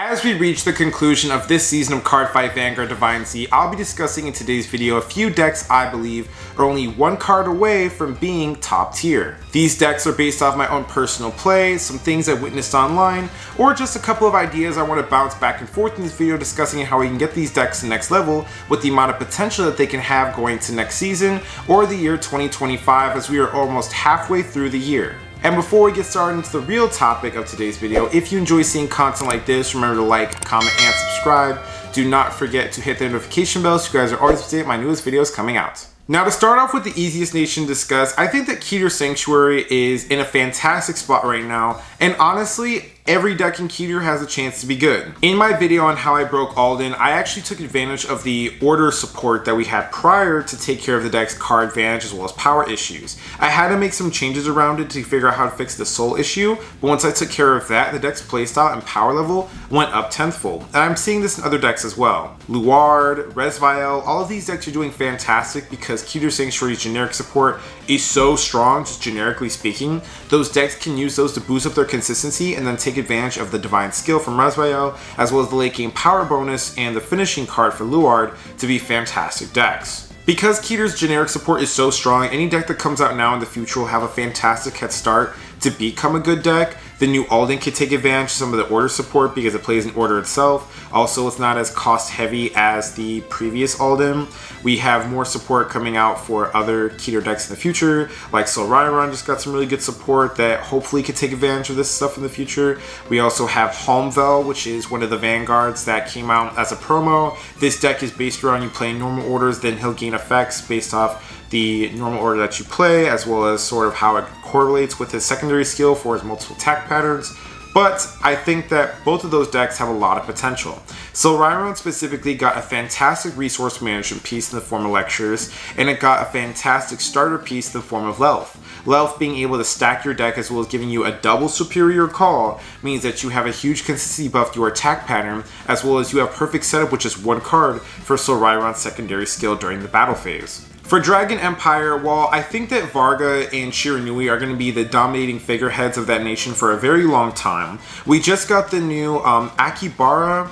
As we reach the conclusion of this season of Cardfight Vanguard Divine Z, I'll be discussing in today's video a few decks I believe are only one card away from being top tier. These decks are based off my own personal play, some things I witnessed online, or just a couple of ideas I want to bounce back and forth in this video discussing how we can get these decks to the next level with the amount of potential that they can have going to next season or the year 2025, as we are almost halfway through the year. And before we get started into the real topic of today's video, if you enjoy seeing content like this, remember to like, comment, and subscribe. Do not forget to hit the notification bell so you guys are always up to date with my newest videos coming out. Now, to start off with the easiest nation to discuss, I think that Keer Sanctuary is in a fantastic spot right now, and honestly, every deck in Keer has a chance to be good. In my video on how I broke Alden, I actually took advantage of the order support that we had prior to take care of the deck's card advantage as well as power issues. I had to make some changes around it to figure out how to fix the soul issue, but once I took care of that, the deck's playstyle and power level went up tenfold. And I'm seeing this in other decks as well. Luard, Resviel, all of these decks are doing fantastic because Keer Sanctuary's generic support is so strong, just generically speaking. Those decks can use those to boost up their consistency and then take advantage of the divine skill from Resviel, as well as the late game power bonus and the finishing card for Luard to be fantastic decks. Because Keer's generic support is so strong, any deck that comes out now in the future will have a fantastic head start to become a good deck. The new Alden can take advantage of some of the order support because it plays in order itself. Also, it's not as cost heavy as the previous Alden. We have more support coming out for other Keer decks in the future, like Solryron just got some really good support that hopefully can take advantage of this stuff in the future. We also have Halmvel, which is one of the Vanguards that came out as a promo. This deck is based around you playing normal orders, then he'll gain effects based off the normal order that you play, as well as sort of how it correlates with his secondary skill for his multiple attack patterns. But I think that both of those decks have a lot of potential. Solryron specifically got a fantastic resource management piece in the form of lectures, and it got a fantastic starter piece in the form of Lelf. Lelf being able to stack your deck as well as giving you a double superior call means that you have a huge consistency buff to your attack pattern, as well as you have perfect setup with just one card for Solryron's secondary skill during the battle phase. For Dragon Empire, while I think that Varga and Shiranui are going to be the dominating figureheads of that nation for a very long time, we just got the new Akibiria.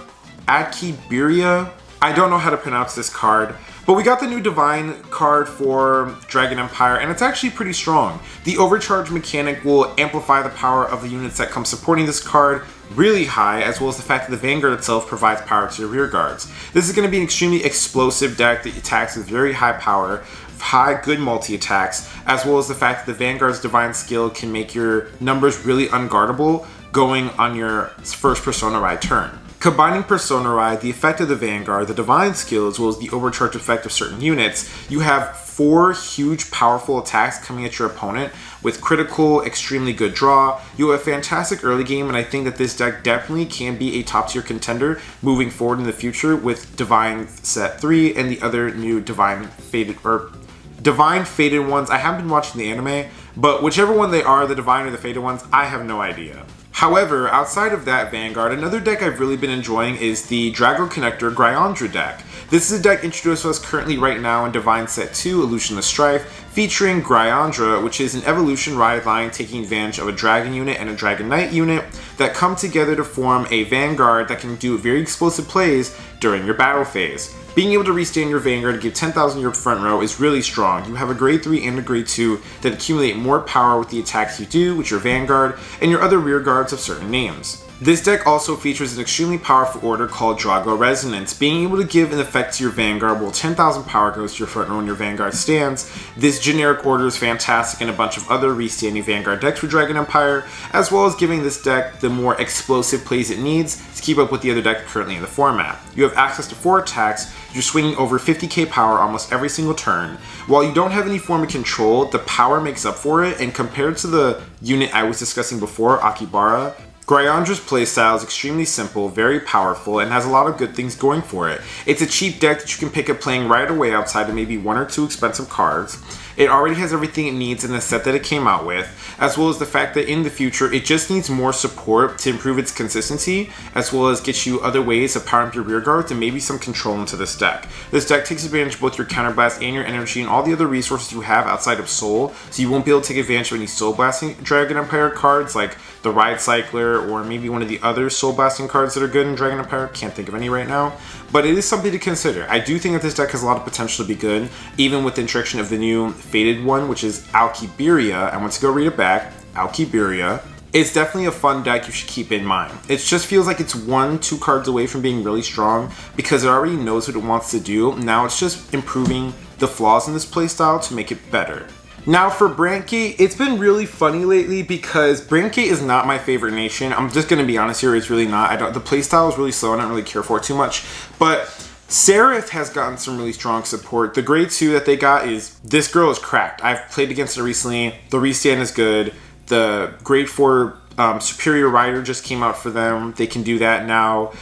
I don't know how to pronounce this card, but we got the new Divine card for Dragon Empire, and it's actually pretty strong. The overcharge mechanic will amplify the power of the units that come supporting this card really high, as well as the fact that the Vanguard itself provides power to your rear guards. This is going to be an extremely explosive deck that attacks with very high power, high good multi-attacks, as well as the fact that the Vanguard's divine skill can make your numbers really unguardable going on your first Persona Ride turn. Combining Persona Ride, the effect of the Vanguard, the divine skill, as well as the overcharge effect of certain units, you have 4 huge powerful attacks coming at your opponent with critical, extremely good draw. You have a fantastic early game, and I think that this deck definitely can be a top tier contender moving forward in the future with Divine Set 3 and the other new Divine Faded ones. I haven't been watching the anime, but whichever one they are, the Divine or the Faded ones, I have no idea. However, outside of that Vanguard, another deck I've really been enjoying is the Drago Connector Gryandra deck. This is a deck introduced to us currently right now in Divine Set 2, Illusion of Strife, featuring Gryandra, which is an evolution ride line taking advantage of a Dragon unit and a Dragon Knight unit that come together to form a Vanguard that can do very explosive plays during your battle phase. Being able to restand your Vanguard to give 10,000 your front row is really strong. You have a grade 3 and a grade 2 that accumulate more power with the attacks you do with your Vanguard and your other rear guards of certain names. This deck also features an extremely powerful order called Drago Resonance. Being able to give an effect to your Vanguard while 10,000 power goes to your front row and your Vanguard stands. This generic order is fantastic in a bunch of other restanding Vanguard decks for Dragon Empire, as well as giving this deck the more explosive plays it needs to keep up with the other deck currently in the format. You have access to 4 attacks, you're swinging over 50k power almost every single turn. While you don't have any form of control, the power makes up for it, and compared to the unit I was discussing before, Akibiria, Gryandra's playstyle is extremely simple, very powerful, and has a lot of good things going for it. It's a cheap deck that you can pick up playing right away outside of maybe 1 or 2 expensive cards. It already has everything it needs in the set that it came out with, as well as the fact that in the future it just needs more support to improve its consistency, as well as get you other ways of powering up your rear guards and maybe some control into this deck. This deck takes advantage of both your counterblast and your energy and all the other resources you have outside of Soul, so you won't be able to take advantage of any Soul Blasting Dragon Empire cards like the Ride Cycler, or maybe one of the other Soul Blasting cards that are good in Dragon Empire. Can't think of any right now, but it is something to consider. I do think that this deck has a lot of potential to be good, even with the introduction of the new Fated one, which is Alkiberia. I want to go read it back. Alkiberia. It's definitely a fun deck you should keep in mind. It just feels like it's 1-2 cards away from being really strong because it already knows what it wants to do. Now it's just improving the flaws in this playstyle to make it better. Now for Brantgate, it's been really funny lately because Brantgate is not my favorite nation. I'm just going to be honest here, it's really not. The playstyle is really slow and I don't really care for it too much. But Seraph has gotten some really strong support. The grade 2 that they got is, this girl is cracked. I've played against her recently. The restand is good. The grade 4 Superior Rider just came out for them. They can do that now.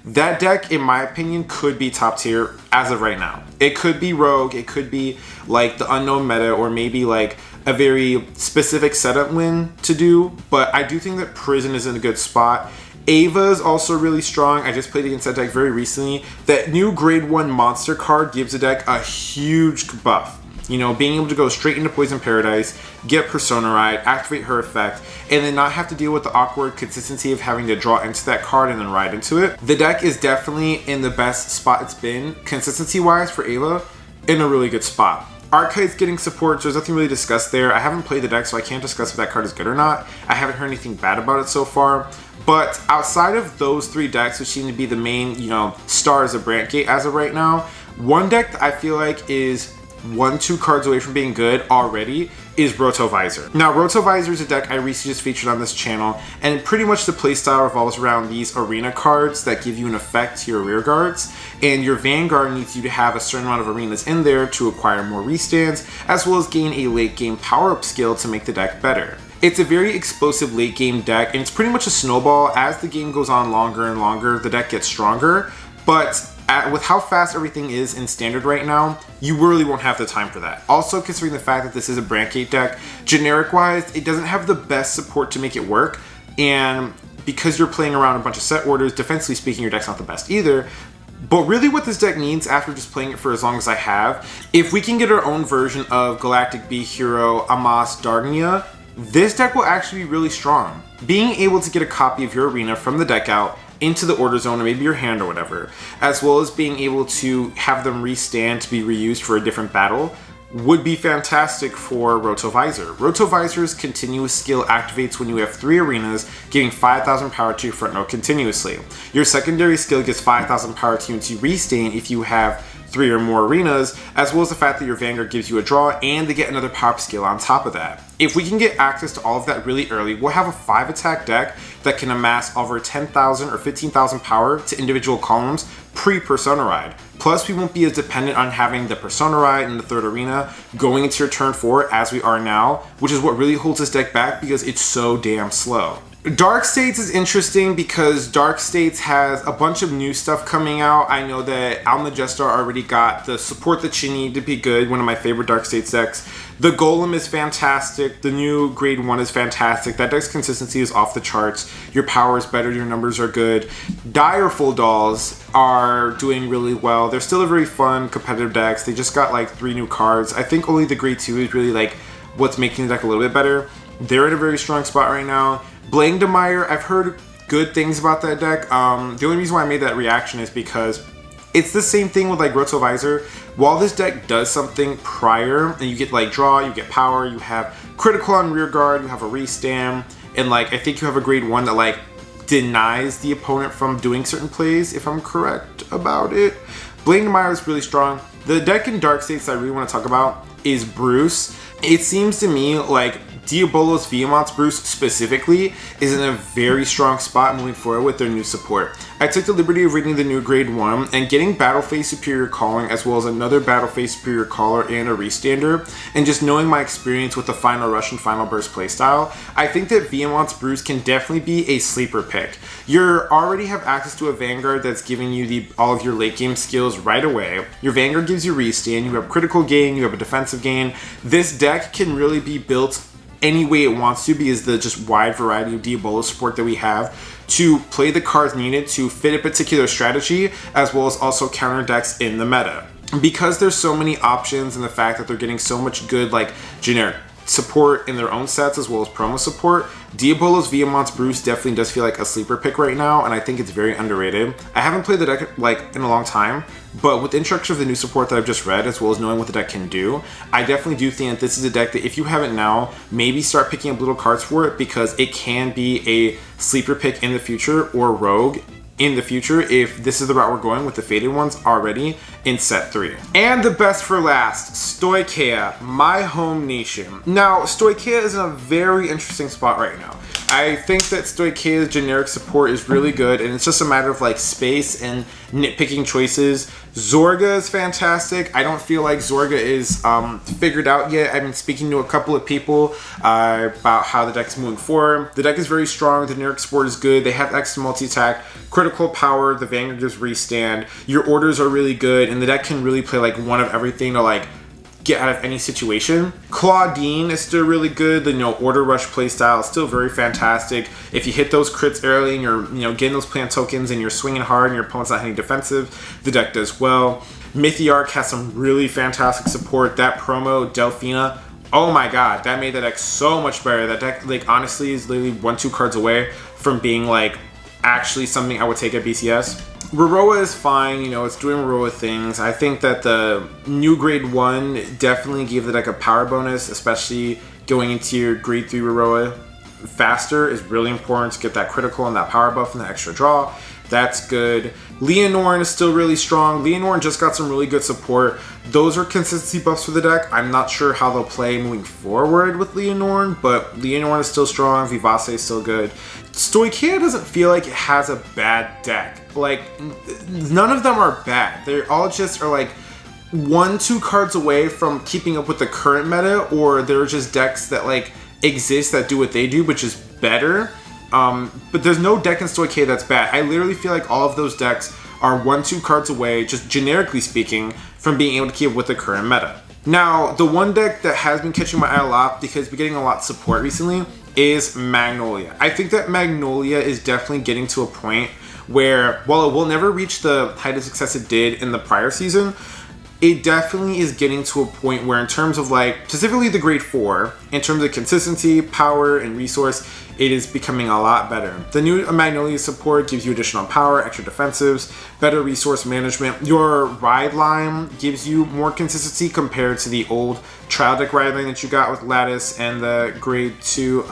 That deck, in my opinion, could be top tier as of right now. It could be Rogue, it could be like the unknown meta, or maybe like a very specific setup win to do, but I do think that Prison is in a good spot. Ava is also really strong. I just played against that deck very recently. That new grade 1 monster card gives the deck a huge buff. You know, being able to go straight into Poison Paradise, get Persona Ride, activate her effect, and then not have to deal with the awkward consistency of having to draw into that card and then ride into it. The deck is definitely in the best spot it's been, consistency-wise for Ava, in a really good spot. Archetype's getting support, so there's nothing really discussed there. I haven't played the deck, so I can't discuss if that card is good or not. I haven't heard anything bad about it so far. But outside of those 3 decks, which seem to be the main, you know, stars of Brantgate as of right now, one deck that I feel like is 1-2 cards away from being good already is Rotovisor. Now, Rotovisor is a deck I recently just featured on this channel, and pretty much the playstyle revolves around these arena cards that give you an effect to your rear guards, and your Vanguard needs you to have a certain amount of arenas in there to acquire more restands, as well as gain a late game power-up skill to make the deck better. It's a very explosive late game deck, and it's pretty much a snowball. As the game goes on longer and longer, the deck gets stronger, but with how fast everything is in standard right now, you really won't have the time for that. Also, considering the fact that this is a Brantgate deck, generic wise, it doesn't have the best support to make it work, and because you're playing around a bunch of set orders, defensively speaking, your deck's not the best either. But really what this deck needs, after just playing it for as long as I have, if we can get our own version of Galactic Bee Hero Amos Dargnia, this deck will actually be really strong. Being able to get a copy of your arena from the deck out into the order zone, or maybe your hand or whatever, as well as being able to have them restand to be reused for a different battle, would be fantastic for Rotovisor. Rotovisor's continuous skill activates when you have 3 arenas, giving 5,000 power to your front row continuously. Your secondary skill gives 5,000 power to you into restand if you have 3 or more arenas, as well as the fact that your Vanguard gives you a draw and they get another power skill on top of that. If we can get access to all of that really early, we'll have a 5 attack deck that can amass over 10,000 or 15,000 power to individual columns pre-Persona Ride. Plus, we won't be as dependent on having the Persona Ride in the 3rd arena going into your turn 4 as we are now, which is what really holds this deck back because it's so damn slow. Dark States is interesting because Dark States has a bunch of new stuff coming out. I know that Almagestar already got the support that you need to be good, one of my favorite Dark States decks. The Golem is fantastic. The new grade 1 is fantastic. That deck's consistency is off the charts. Your power is better, your numbers are good. Direful Dolls are doing really well. They're still a very fun competitive decks. They just got like 3 new cards. I think only the grade 2 is really like what's making the deck a little bit better. They're at a very strong spot right now. Blangdemeyer, I've heard good things about that deck. The only reason why I made that reaction is because it's the same thing with like Rotovisor. While this deck does something prior, and you get like draw, you get power, you have critical on rear guard, you have a restand, and like I think you have a grade 1 that like denies the opponent from doing certain plays, if I'm correct about it. Blangdemeyer is really strong. The deck in Dark States that I really want to talk about is Bruce. It seems to me like Diabolos Vehement's Bruce specifically is in a very strong spot moving forward with their new support. I took the liberty of reading the new grade 1 and getting Battle Phase Superior Calling as well as another Battle Phase Superior Caller and a Restander, and just knowing my experience with the Final Rush and Final Burst playstyle, I think that Vehement's Bruce can definitely be a sleeper pick. You already have access to a Vanguard that's giving you all of your late game skills right away. Your Vanguard gives you restand, you have critical gain, you have a defensive gain. This deck can really be built any way it wants to because the just wide variety of Diabolos support that we have to play the cards needed to fit a particular strategy, as well as also counter decks in the meta. Because there's so many options and the fact that they're getting so much good like generic support in their own sets as well as promo support. Diabolo's Viamont's Bruce definitely does feel like a sleeper pick right now, and I think it's very underrated. I haven't played the deck like in a long time, but with the introduction of the new support that I've just read, as well as knowing what the deck can do, I definitely do think that this is a deck that if you have it now, maybe start picking up little cards for it, because it can be a sleeper pick in the future, or rogue in the future, if this is the route we're going with the faded ones already in set 3. And the best for last, Stoia, my home nation. Now, Stoia is in a very interesting spot right now. I think that Stoica's generic support is really good, and it's just a matter of like space and nitpicking choices. Zorga is fantastic. I don't feel like Zorga is figured out yet. I've been speaking to a couple of people about how the deck is moving forward. The deck is very strong. The generic support is good. They have extra multi-attack, critical power. The Vanguard gives restand. Your orders are really good, and the deck can really play like one of everything to like get out of any situation. Claudine is still really good. The order rush playstyle is still very fantastic. If you hit those crits early and you're getting those plant tokens and you're swinging hard and your opponent's not hitting defensive, the deck does well. Mythiarch has some really fantastic support. That promo Delphina, oh my god, that made the deck so much better. That deck like honestly is literally 1-2 cards away from being like actually something I would take at BCS. Roroa is fine, it's doing Roroa things. I think that the new grade 1 definitely gave the deck a power bonus, especially going into your grade 3 Roroa faster is really important to get that critical and that power buff and that extra draw. That's good. Leonorn is still really strong. Leonorn just got some really good support. Those are consistency buffs for the deck. I'm not sure how they'll play moving forward with Leonorn, but Leonorn is still strong. Vivace is still good. Stoia doesn't feel like it has a bad deck. Like, none of them are bad. They all just are like 1-2 cards away from keeping up with the current meta, or they're just decks that like exist that do what they do, which is better. But there's no deck in Stoia that's bad. I literally feel like all of those decks are 1-2 cards away, just generically speaking, from being able to keep up with the current meta. Now, the one deck that has been catching my eye a lot because we're getting a lot of support recently is Magnolia. I think that Magnolia is definitely getting to a point where, while it will never reach the height of success it did in the prior season, it definitely is getting to a point where in terms of like, specifically the grade 4, in terms of consistency, power, and resource, it is becoming a lot better. The new Magnolia support gives you additional power, extra defensives, better resource management. Your ride line gives you more consistency compared to the old trial deck ride line that you got with Lattice and the grade 2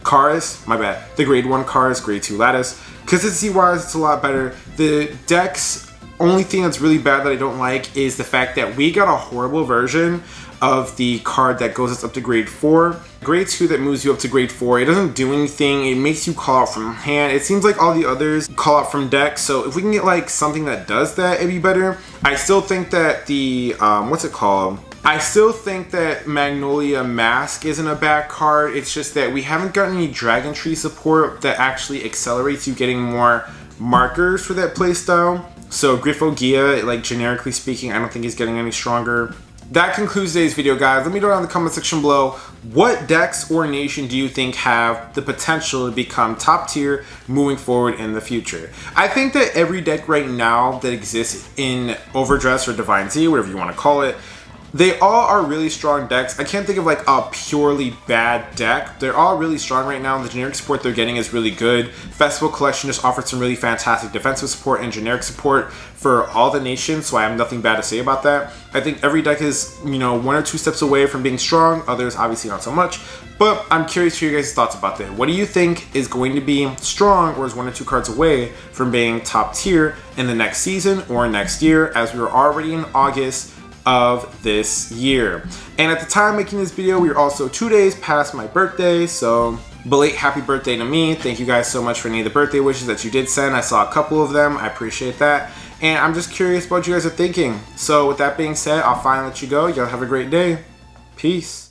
Cars. My bad. The grade 1 Cars, grade 2 Lattice. Consistency wise, it's a lot better. The deck's only thing that's really bad that I don't like is the fact that we got a horrible version of the card that goes us up to grade 4. Grade 2 that moves you up to grade 4, it doesn't do anything. It makes you call out from hand. It seems like all the others call out from deck, so if we can get like something that does that, it'd be better. I still think that the, what's it called? I still think that Magnolia Mask isn't a bad card. It's just that we haven't gotten any Dragon Tree support that actually accelerates you getting more markers for that playstyle. So Griffogia, like generically speaking, I don't think he's getting any stronger. That concludes today's video, guys. Let me know down in the comment section below, what decks or nation do you think have the potential to become top tier moving forward in the future? I think that every deck right now that exists in Overdress or Divine Z, whatever you want to call it, they all are really strong decks. I can't think of like a purely bad deck. They're all really strong right now. The generic support they're getting is really good. Festival Collection just offered some really fantastic defensive support and generic support for all the nations, so I have nothing bad to say about that. I think every deck is, 1 or 2 steps away from being strong. Others obviously not so much. But I'm curious to hear your guys' thoughts about that. What do you think is going to be strong, or is 1 or 2 cards away from being top tier in the next season or next year, as we are already in August of this year? And at the time making this video, we are also 2 days past my birthday, so belated happy birthday to me. Thank you guys so much for any of the birthday wishes that you did send. I saw a couple of them. I appreciate that. And I'm just curious about what you guys are thinking. So with that being said, I'll finally let you go. Y'all have a great day. Peace.